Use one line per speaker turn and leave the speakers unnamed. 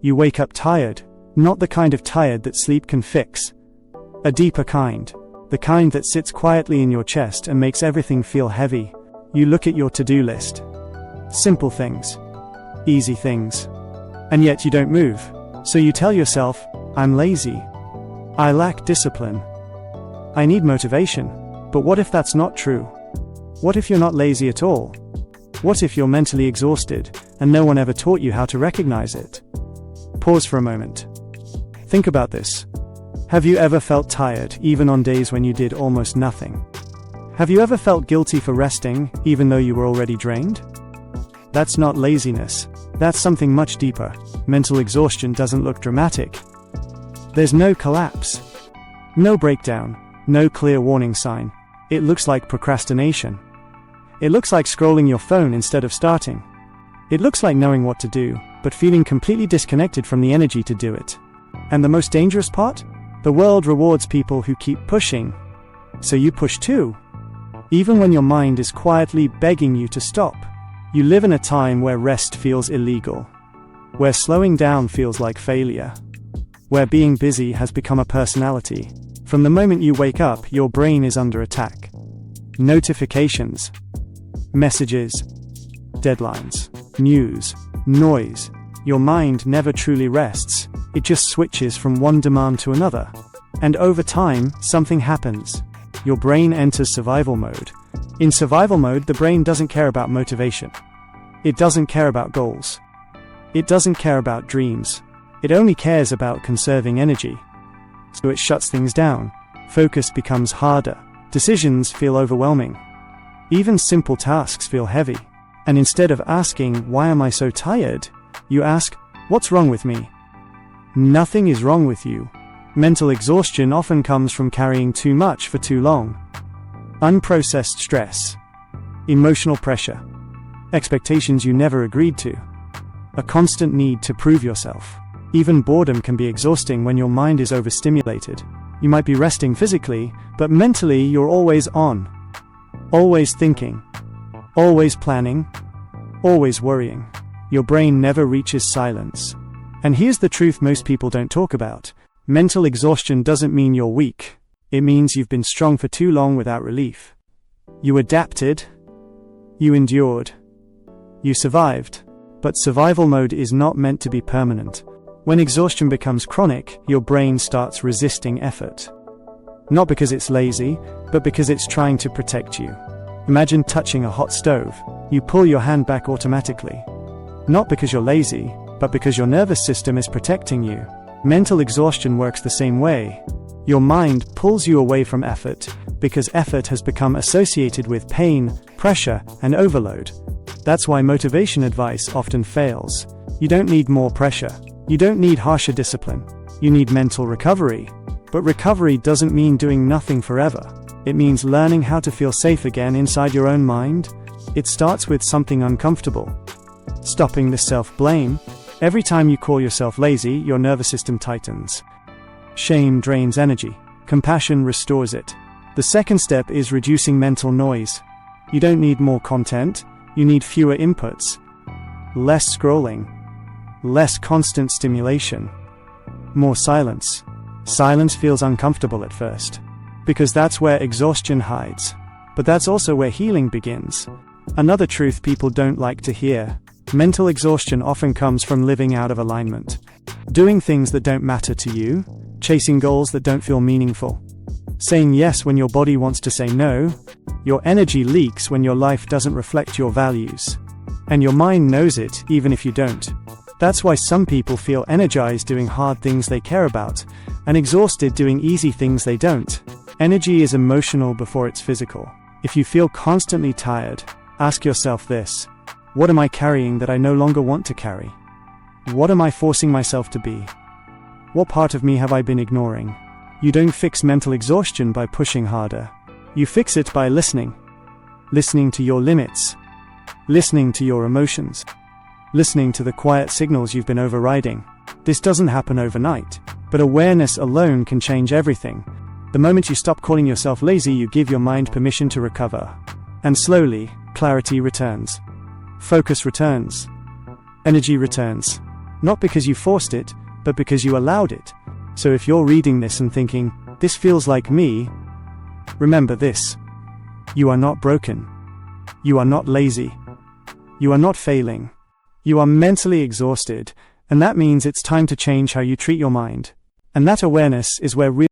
You wake up tired, not the kind of tired that sleep can fix. A deeper kind. The kind that sits quietly in your chest and makes everything feel heavy. You look at your to-do list. Simple things. Easy things. And yet you don't move. So you tell yourself, I'm lazy. I lack discipline. I need motivation. But what if that's not true? What if you're not lazy at all? What if you're mentally exhausted, and no one ever taught you how to recognize it? Pause for a moment. Think about this. Have you ever felt tired, even on days when you did almost nothing? Have you ever felt guilty for resting, even though you were already drained? That's not laziness. That's something much deeper. Mental exhaustion doesn't look dramatic. There's no collapse. No breakdown. No clear warning sign. It looks like procrastination. It looks like scrolling your phone instead of starting. It looks like knowing what to do, but feeling completely disconnected from the energy to do it. And the most dangerous part? The world rewards people who keep pushing. So you push too. Even when your mind is quietly begging you to stop. You live in a time where rest feels illegal. Where slowing down feels like failure. Where being busy has become a personality. From the moment you wake up, your brain is under attack. Notifications. Messages. Deadlines. News. Noise. Your mind never truly rests. It just switches from one demand to another. And over time, something happens. Your brain enters survival mode. In survival mode, the brain doesn't care about motivation. It doesn't care about goals. It doesn't care about dreams. It only cares about conserving energy. So it shuts things down. Focus becomes harder. Decisions feel overwhelming. Even simple tasks feel heavy. And instead of asking, why am I so tired? You ask, what's wrong with me? Nothing is wrong with you. Mental exhaustion often comes from carrying too much for too long. Unprocessed stress. Emotional pressure. Expectations you never agreed to. A constant need to prove yourself. Even boredom can be exhausting when your mind is overstimulated. You might be resting physically, but mentally you're always on. Always thinking. Always planning. Always worrying. Your brain never reaches silence. And here's the truth most people don't talk about. Mental exhaustion doesn't mean you're weak. It means you've been strong for too long without relief. You adapted. You endured. You survived. But survival mode is not meant to be permanent. When exhaustion becomes chronic, your brain starts resisting effort. Not because it's lazy, but because it's trying to protect you. Imagine touching a hot stove. You pull your hand back automatically. Not because you're lazy, but because your nervous system is protecting you. Mental exhaustion works the same way. Your mind pulls you away from effort, because effort has become associated with pain, pressure, and overload. That's why motivation advice often fails. You don't need more pressure. You don't need harsher discipline. You need mental recovery. But recovery doesn't mean doing nothing forever. It means learning how to feel safe again inside your own mind. It starts with something uncomfortable. Stopping the self-blame. Every time you call yourself lazy, your nervous system tightens. Shame drains energy. Compassion restores it. The second step is reducing mental noise. You don't need more content. You need fewer inputs. Less scrolling. Less constant stimulation. More silence. Silence feels uncomfortable at first. Because that's where exhaustion hides. But that's also where healing begins. Another truth people don't like to hear. Mental exhaustion often comes from living out of alignment. Doing things that don't matter to you. Chasing goals that don't feel meaningful. Saying yes when your body wants to say no. Your energy leaks when your life doesn't reflect your values. And your mind knows it, even if you don't. That's why some people feel energized doing hard things they care about, and exhausted doing easy things they don't. Energy is emotional before it's physical. If you feel constantly tired, ask yourself this. What am I carrying that I no longer want to carry? What am I forcing myself to be? What part of me have I been ignoring? You don't fix mental exhaustion by pushing harder. You fix it by listening. Listening to your limits. Listening to your emotions. Listening to the quiet signals you've been overriding. This doesn't happen overnight, but awareness alone can change everything. The moment you stop calling yourself lazy, you give your mind permission to recover. And slowly, clarity returns. Focus returns. Energy returns. Not because you forced it, but because you allowed it. So if you're reading this and thinking, "This feels like me," remember this. You are not broken. You are not lazy. You are not failing. You are mentally exhausted, and that means it's time to change how you treat your mind. And that awareness is where real